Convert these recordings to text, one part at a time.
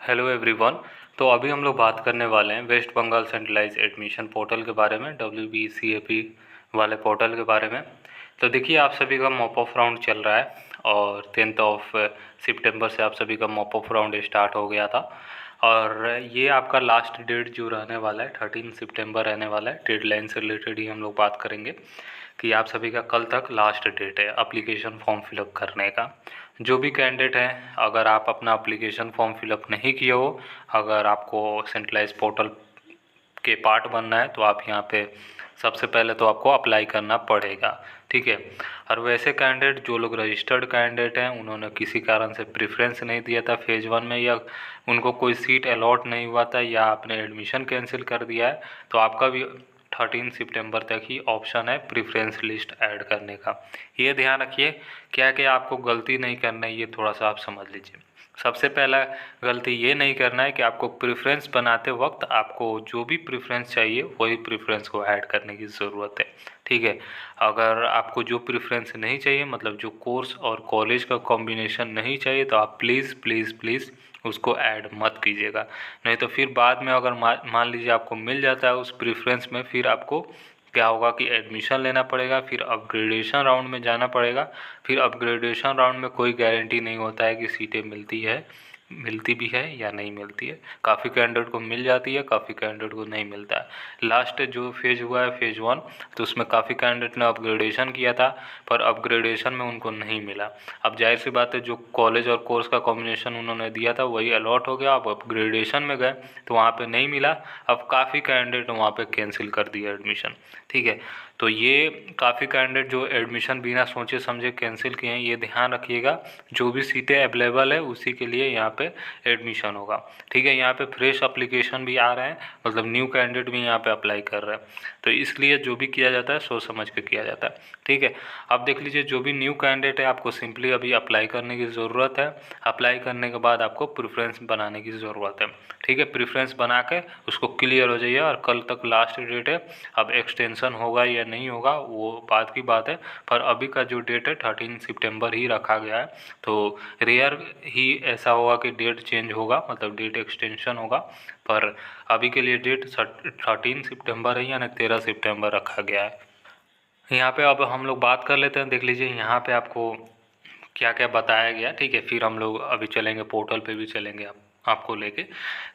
Hello everyone. तो अभी हम लोग बात करने वाले हैं West Bengal centralize admission portal के बारे में, WBCAP वाले पोर्टल के बारे में। तो देखिए, आप सभी का मॉप ऑफ राउंड चल रहा है और 10 सितंबर से आप सभी का मॉप ऑफ राउंड स्टार्ट हो गया था। और ये आपका लास्ट डेट जो रहने वाला है 13 सितंबर रहने वाला है। डेडलाइन से रिलेटेड ही हम लोग बात करेंगे कि आप सभी का कल तक लास्ट डेट है एप्लीकेशन फॉर्म फिलअप करने का। जो भी कैंडिडेट हैं, अगर आप अपना एप्लीकेशन फॉर्म फिलअप नहीं किए हो, अगर आपको सेंट्रलाइज पोर्टल के पार्ट बनना है तो आप यहाँ पे सबसे पहले तो आपको अप्लाई करना पड़ेगा, ठीक है। और वैसे कैंडिडेट जो लोग रजिस्टर्ड कैंडिडेट हैं, उन्होंने किसी कारण से प्रेफरेंस नहीं दिया था फेज़ 1 में, या उनको कोई सीट अलॉट नहीं हुआ था, या आपने एडमिशन कैंसिल कर दिया है, तो आपका भी 13 सितंबर तक ही ऑप्शन है प्रेफरेंस लिस्ट ऐड करने का। ये ध्यान रखिए, क्या क्या आपको गलती नहीं करना है, ये थोड़ा सा आप समझ लीजिए। सबसे पहला गलती ये नहीं करना है कि आपको प्रेफरेंस बनाते वक्त आपको जो भी प्रेफरेंस चाहिए वही प्रेफरेंस को ऐड करने की ज़रूरत है, ठीक है। अगर आपको जो प्रेफरेंस नहीं चाहिए, मतलब जो कोर्स और कॉलेज का कॉम्बिनेशन नहीं चाहिए, तो आप प्लीज़ प्लीज़ प्लीज़ उसको ऐड मत कीजिएगा। नहीं तो फिर बाद में अगर मान लीजिए आपको मिल जाता है उस प्रेफरेंस में, फिर आपको क्या होगा कि एडमिशन लेना पड़ेगा, फिर अपग्रेडेशन राउंड में जाना पड़ेगा। फिर अपग्रेडेशन राउंड में कोई गारंटी नहीं होता है कि सीटें मिलती भी है या नहीं मिलती है। काफ़ी कैंडिडेट को मिल जाती है, काफ़ी कैंडिडेट को नहीं मिलता है। लास्ट जो फेज़ हुआ है फेज़ 1, तो उसमें काफ़ी कैंडिडेट ने अपग्रेडेशन किया था, पर अपग्रेडेशन में उनको नहीं मिला। अब जाहिर सी बात है, जो कॉलेज और कोर्स का कॉम्बिनेशन उन्होंने दिया था वही अलॉट हो गया। अब अपग्रेडेशन में गए तो वहाँ पे नहीं मिला। अब काफ़ी कैंडिडेट वहाँ पे कैंसिल कर दिया एडमिशन, ठीक है। तो ये काफ़ी कैंडिडेट जो एडमिशन बिना सोचे समझे कैंसिल किए हैं, ये ध्यान रखिएगा। जो भी सीटें अवेलेबल है उसी के लिए यहाँ पे एडमिशन होगा, ठीक है। यहाँ पे फ्रेश अप्लीकेशन भी आ रहे हैं, मतलब न्यू कैंडिडेट भी यहाँ पे अप्लाई कर रहे हैं। तो इसलिए जो भी किया जाता है सोच समझ के किया जाता है, ठीक है। अब देख लीजिए, जो भी न्यू कैंडिडेट है आपको सिंपली अभी अप्लाई करने की ज़रूरत है। अप्लाई करने के बाद आपको प्रेफरेंस बनाने की ज़रूरत है, ठीक है। प्रेफरेंस बना के उसको क्लियर हो जाइए, और कल तक लास्ट डेट है। अब एक्सटेंशन होगा या नहीं होगा वो बात की बात है, पर अभी का जो डेट है 13 सितंबर ही रखा गया है। तो रेयर ही ऐसा होगा कि डेट चेंज होगा, मतलब डेट एक्सटेंशन होगा, पर अभी के लिए डेट 13 सितंबर है, यानी 13 सितंबर रखा गया है। यहाँ पे अब हम लोग बात कर लेते हैं। देख लीजिए यहाँ पे आपको क्या क्या बताया गया, ठीक है। फिर हम लोग अभी चलेंगे पोर्टल पे भी चलेंगे आपको लेके।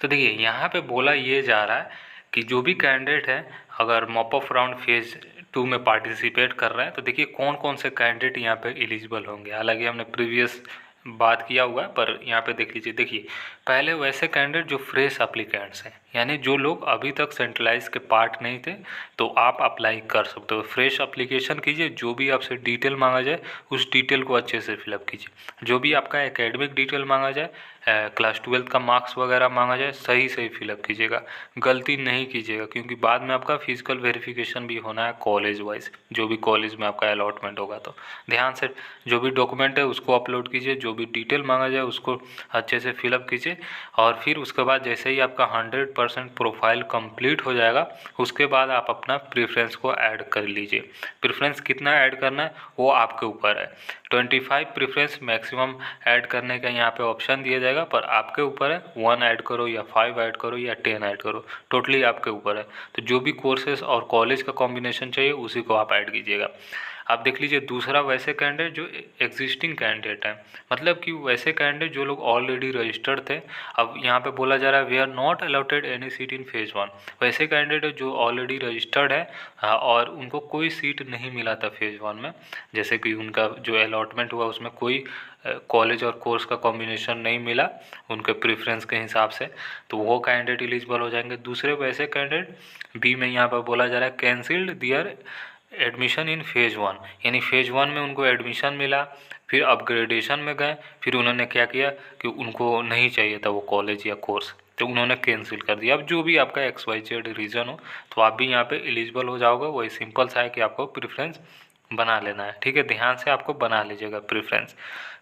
तो देखिए, यहाँ पे बोला ये जा रहा है कि जो भी कैंडिडेट है, अगर मॉप ऑफ राउंड फेज़ 2 में पार्टिसिपेट कर रहे हैं, तो देखिए कौन कौन से कैंडिडेट यहाँ पे एलिजिबल होंगे। हालांकि हमने प्रीवियस बात किया हुआ है, पर यहाँ पे देख लीजिए। देखिए, पहले वैसे कैंडिडेट जो फ्रेश अप्लीकेंट्स हैं, यानी जो लोग अभी तक सेंट्रलाइज के पार्ट नहीं थे, तो आप अप्लाई कर सकते हो। फ्रेश अप्लीकेशन कीजिए, जो भी आपसे डिटेल मांगा जाए उस डिटेल को अच्छे से फिलअप कीजिए। जो भी आपका एकेडमिक डिटेल मांगा जाए, क्लास 12 का मार्क्स वगैरह मांगा जाए, सही सही फिलअप कीजिएगा, गलती नहीं कीजिएगा। क्योंकि बाद में आपका फिजिकल वेरिफिकेशन भी होना है कॉलेज वाइज, जो भी कॉलेज में आपका अलॉटमेंट होगा। तो ध्यान से जो भी डॉक्यूमेंट है उसको अपलोड कीजिए, जो भी डिटेल मांगा जाए उसको अच्छे से फिलअप कीजिए। और फिर उसके बाद जैसे ही आपका 100% प्रोफाइल कंप्लीट हो जाएगा, उसके बाद आप अपना प्रेफरेंस को ऐड कर लीजिए। प्रेफरेंस कितना ऐड करना है वो आपके ऊपर है। 25 प्रेफरेंस मैक्सिमम ऐड करने का यहाँ पे ऑप्शन दिया जाएगा, पर आपके ऊपर है 1 ऐड करो या 5 ऐड करो या 10 ऐड करो, टोटली आपके ऊपर है। तो जो भी कोर्सेज और कॉलेज का कॉम्बिनेशन चाहिए उसी को आप ऐड कीजिएगा। आप देख लीजिए, दूसरा वैसे कैंडिडेट जो एग्जिस्टिंग कैंडिडेट हैं, मतलब कि वैसे कैंडिडेट जो लोग ऑलरेडी रजिस्टर्ड थे। अब यहाँ पे बोला जा रहा है we are not allotted any seat in phase 1। वैसे कैंडिडेट जो ऑलरेडी रजिस्टर्ड है, और उनको कोई सीट नहीं मिला था फेज़ 1 में, जैसे कि उनका जो अलॉटमेंट हुआ उसमें कोई कॉलेज और कोर्स का कॉम्बिनेशन नहीं मिला उनके प्रेफरेंस के हिसाब से, तो वो कैंडिडेट एलिजिबल हो जाएंगे। दूसरे वैसे कैंडिडेट बी में यहाँ पर बोला जा रहा है cancelled their admission in phase 1, यानी फेज़ 1 में उनको एडमिशन मिला, फिर अपग्रेडेशन में गए, फिर उन्होंने क्या किया कि उनको नहीं चाहिए था वो कॉलेज या कोर्स, तो उन्होंने कैंसिल कर दिया। अब जो भी आपका XYZ रीज़न हो, तो आप भी यहाँ पे एलिजिबल हो जाओगे। वही सिंपल सा है कि आपको प्रेफरेंस बना लेना है, ठीक है। ध्यान से आपको बना लीजिएगा प्रेफरेंस।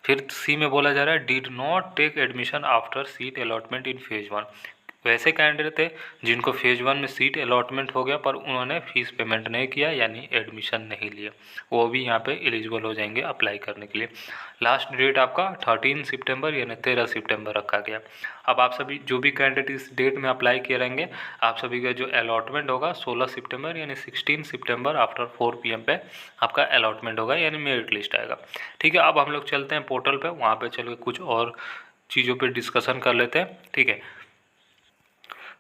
फिर सी में बोला जा रहा है did not take admission after seat allotment in phase 1। वैसे कैंडिडेट थे जिनको फेज़ 1 में सीट अलॉटमेंट हो गया पर उन्होंने फ़ीस पेमेंट नहीं किया यानी एडमिशन नहीं लिया, वो भी यहाँ पे एलिजिबल हो जाएंगे अप्लाई करने के लिए। लास्ट डेट आपका 13 सितंबर यानी 13 सितंबर रखा गया। अब आप सभी जो भी कैंडिडेट इस डेट में अप्लाई किए रहेंगे, आप सभी का जो अलॉटमेंट होगा 16 सितंबर यानी 16 सितंबर आफ्टर 4 PM पे आपका अलॉटमेंट होगा यानी मेरिट लिस्ट आएगा। ठीक है, अब हम लोग चलते हैं पोर्टल पे, वहाँ पे चल के कुछ और चीज़ों पे डिस्कशन कर लेते हैं। ठीक है,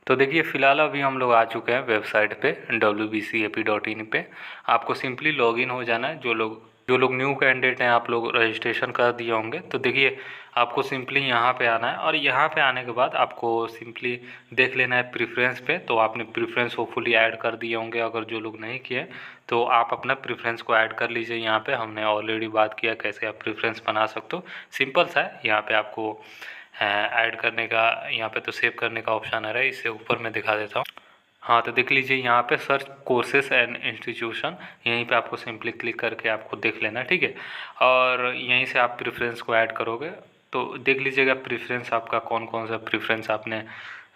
तो देखिए फ़िलहाल अभी हम लोग आ चुके हैं वेबसाइट पे wbcap.in पे। आपको सिंपली लॉगिन हो जाना है। जो लोग न्यू कैंडिडेट हैं, आप लोग रजिस्ट्रेशन कर दिए होंगे, तो देखिए आपको सिंपली यहाँ पे आना है और यहाँ पे आने के बाद आपको सिंपली देख लेना है प्रेफरेंस पे। तो आपने प्रेफरेंस होपफुली ऐड कर दिए होंगे, अगर जो लोग नहीं किए तो आप अपना प्रेफरेंस को ऐड कर लीजिए। यहाँ पे हमने ऑलरेडी बात किया कैसे आप प्रेफरेंस बना सकते हो, सिंपल सा है। यहाँ पे आपको ऐड करने का, यहाँ पे तो सेव करने का ऑप्शन आ रहा है, इससे ऊपर मैं दिखा देता हूँ। हाँ, तो देख लीजिए यहाँ पे सर्च कोर्सेस एंड इंस्टीट्यूशन, यहीं पे आपको सिंपली क्लिक करके आपको देख लेना है। ठीक है, और यहीं से आप प्रेफरेंस को ऐड करोगे तो देख लीजिएगा प्रेफरेंस आपका कौन कौन सा प्रेफरेंस आपने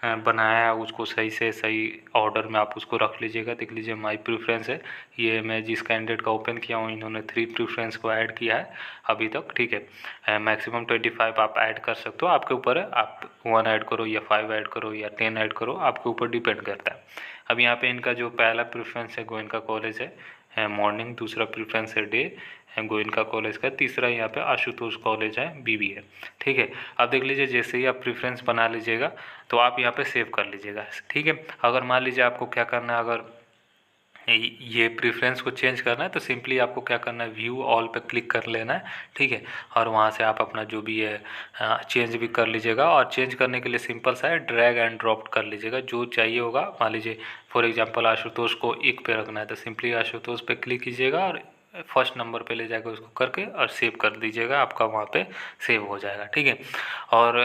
बनाया है, उसको सही से सही ऑर्डर में आप उसको रख लीजिएगा। देख लीजिए माय प्रेफरेंस है, ये मैं जिस कैंडिडेट का ओपन किया हूँ इन्होंने 3 प्रेफरेंस को ऐड किया है अभी तक। ठीक है, मैक्सिमम 25 आप ऐड कर सकते हो, आपके ऊपर है। आप 1 ऐड करो या 5 ऐड करो या 10 ऐड करो, आपके ऊपर डिपेंड करता है। अब यहाँ पे इनका जो पहला प्रेफरेंस है गोयनका कॉलेज है मॉर्निंग, दूसरा प्रेफरेंस है डे है गोयनका कॉलेज का, तीसरा यहाँ पे आशुतोष कॉलेज है BBA। ठीक है, अब देख लीजिए जैसे ही आप प्रेफरेंस बना लीजिएगा तो आप यहाँ पे सेव कर लीजिएगा। ठीक है, अगर मान लीजिए आपको क्या करना है, अगर ये प्रेफरेंस को चेंज करना है तो सिंपली आपको क्या करना है, व्यू ऑल पे क्लिक कर लेना है। ठीक है, और वहाँ से आप अपना जो भी है चेंज भी कर लीजिएगा। और चेंज करने के लिए सिंपल सा है, ड्रैग एंड ड्रॉप कर लीजिएगा जो चाहिए होगा। मान लीजिए फॉर एग्जांपल आशुतोष को 1 पे रखना है तो सिंपली आशुतोष पे क्लिक कीजिएगा और फर्स्ट नंबर पे ले जाकर उसको करके और सेव कर दीजिएगा, आपका वहाँ पे सेव हो जाएगा। ठीक है, और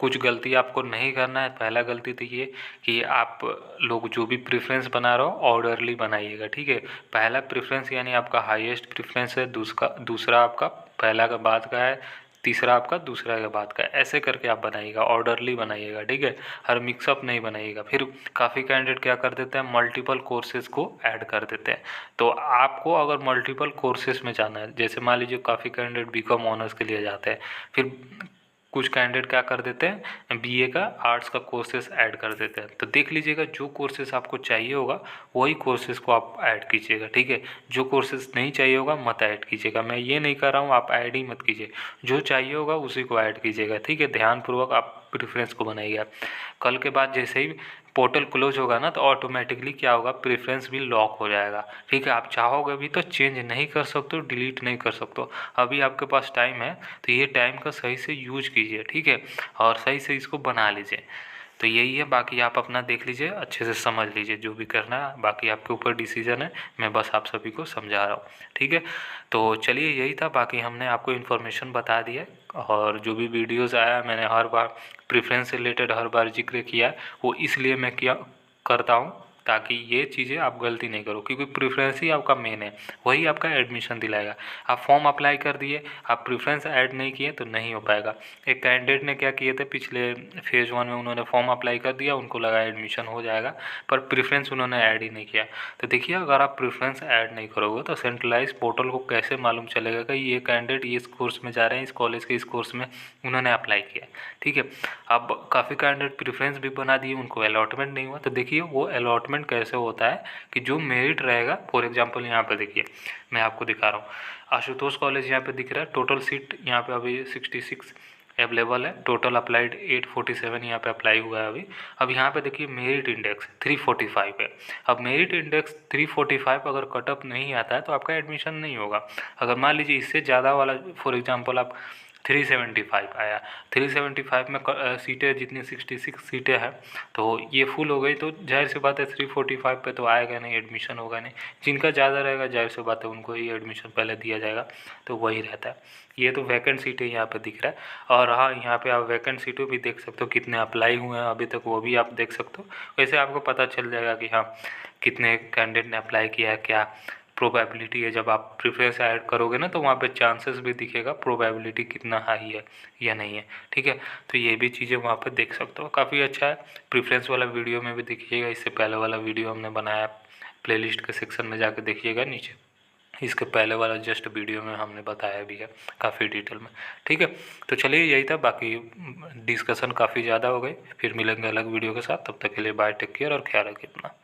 कुछ गलती आपको नहीं करना है। पहला गलती तो ये कि आप लोग जो भी प्रेफरेंस बना रहे हो ऑर्डरली बनाइएगा। ठीक है, पहला प्रेफरेंस यानी आपका हाईएस्ट प्रेफरेंस है, दूसरा आपका पहला के बाद का है, तीसरा आपका दूसरा के बाद का है, ऐसे करके आप बनाइएगा, ऑर्डरली बनाइएगा। ठीक है, हर मिक्सअप नहीं बनाइएगा। फिर काफ़ी कैंडिडेट क्या कर देते हैं, मल्टीपल कोर्सेज़ को ऐड कर देते हैं। तो आपको अगर मल्टीपल कोर्सेज में जाना है, जैसे मान लीजिए काफ़ी कैंडिडेट BCom ऑनर्स के लिए जाते हैं, फिर कुछ कैंडिडेट क्या कर देते हैं BA का आर्ट्स का कोर्सेज ऐड कर देते हैं। तो देख लीजिएगा जो कोर्सेज आपको चाहिए होगा वही कोर्सेज को आप ऐड कीजिएगा। ठीक है, जो कोर्सेज नहीं चाहिए होगा मत ऐड कीजिएगा। मैं ये नहीं कर रहा हूँ आप ऐड ही मत कीजिए, जो चाहिए होगा उसी को ऐड कीजिएगा। ठीक है, ध्यानपूर्वक आप प्रेफरेंस को बनाइएगा। कल के बाद जैसे ही पोर्टल क्लोज होगा ना तो ऑटोमेटिकली क्या होगा, प्रेफरेंस भी लॉक हो जाएगा। ठीक है, आप चाहोगे भी तो चेंज नहीं कर सकते हो, डिलीट नहीं कर सकते हो। अभी आपके पास टाइम है तो ये टाइम का सही से यूज कीजिए। ठीक है, और सही से इसको बना लीजिए। तो यही है, बाकी आप अपना देख लीजिए, अच्छे से समझ लीजिए जो भी करना है, बाकी आपके ऊपर डिसीजन है। मैं बस आप सभी को समझा रहा हूँ। ठीक है, तो चलिए यही था, बाकी हमने आपको इन्फॉर्मेशन बता दी है। और जो भी वीडियोस आया मैंने हर बार प्रेफरेंस से रिलेटेड हर बार जिक्र किया है, वो इसलिए मैं किया करता हूँ ताकि ये चीज़ें आप गलती नहीं करो, क्योंकि प्रेफरेंस ही आपका मेन है, वही आपका एडमिशन दिलाएगा। आप फॉर्म अप्लाई कर दिए, आप प्रेफरेंस ऐड नहीं किए तो नहीं हो पाएगा। एक कैंडिडेट ने क्या किए थे पिछले फेज़ 1 में, उन्होंने फॉर्म अप्लाई कर दिया, उनको लगा एडमिशन हो जाएगा, पर प्रेफरेंस उन्होंने ऐड ही नहीं किया। तो देखिए अगर आप प्रेफरेंस ऐड नहीं करोगे तो सेंट्रलाइज पोर्टल को कैसे मालूम चलेगा कि ये कैंडिडेट ये इस कोर्स में जा रहे हैं, इस कॉलेज के इस कोर्स में उन्होंने अप्लाई किया। ठीक है, अब काफ़ी कैंडिडेट प्रेफरेंस भी बना दिए, उनको अलॉटमेंट नहीं हुआ। तो देखिए वो अलॉटमेंट कैसे होता है कि जो मेरिट रहेगा, फॉर एग्जांपल यहाँ पे देखिए मैं आपको दिखा रहा हूँ, आशुतोष कॉलेज यहाँ पे दिख रहा है, टोटल सीट यहाँ पे अभी 66 अवेलेबल है, टोटल अप्लाइड 847 यहाँ पे अप्लाई हुआ है अभी। अब यहाँ पे देखिए मेरिट इंडेक्स 345 है। अब मेरिट इंडेक्स 345 अगर कटअप नहीं आता है तो आपका एडमिशन नहीं होगा। अगर मान लीजिए इससे ज़्यादा वाला फॉर एग्जांपल आप 375 आया, 375 में सीटें जितनी 66 सीटें हैं तो ये फुल हो गई, तो जाहिर सी बात है 345 पे तो आएगा नहीं, एडमिशन होगा नहीं। जिनका ज़्यादा रहेगा जाहिर सी बात है उनको ही एडमिशन पहले दिया जाएगा, तो वही रहता है। ये तो वैकेंट सीटें यहाँ पे दिख रहा है। और हाँ, यहाँ पे आप वैकेंट सीटें भी देख सकते हो, कितने अप्लाई हुए हैं अभी तक वो भी आप देख सकते हो। वैसे आपको पता चल जाएगा कि हाँ कितने कैंडिडेट ने अप्लाई किया है, क्या प्रोबेबिलिटी है। जब आप प्रेफरेंस ऐड करोगे ना तो वहाँ पे चांसेस भी दिखेगा, प्रोबेबिलिटी कितना हाई है या नहीं है, ठीक है। तो ये भी चीज़ें वहाँ पे देख सकते हो, काफ़ी अच्छा है। प्रेफरेंस वाला वीडियो में भी देखिएगा, इससे पहले वाला वीडियो हमने बनाया, प्लेलिस्ट के सेक्शन में जाके देखिएगा नीचे, इसके पहले वाला जस्ट वीडियो में हमने बताया भी है काफ़ी डिटेल में, ठीक है। तो चलिए यही था, बाकी डिस्कशन काफ़ी ज़्यादा हो गई, फिर मिलेंगे अलग वीडियो के साथ। तब तक के लिए बाय, टेक केयर और ख्याल रखिए अपना।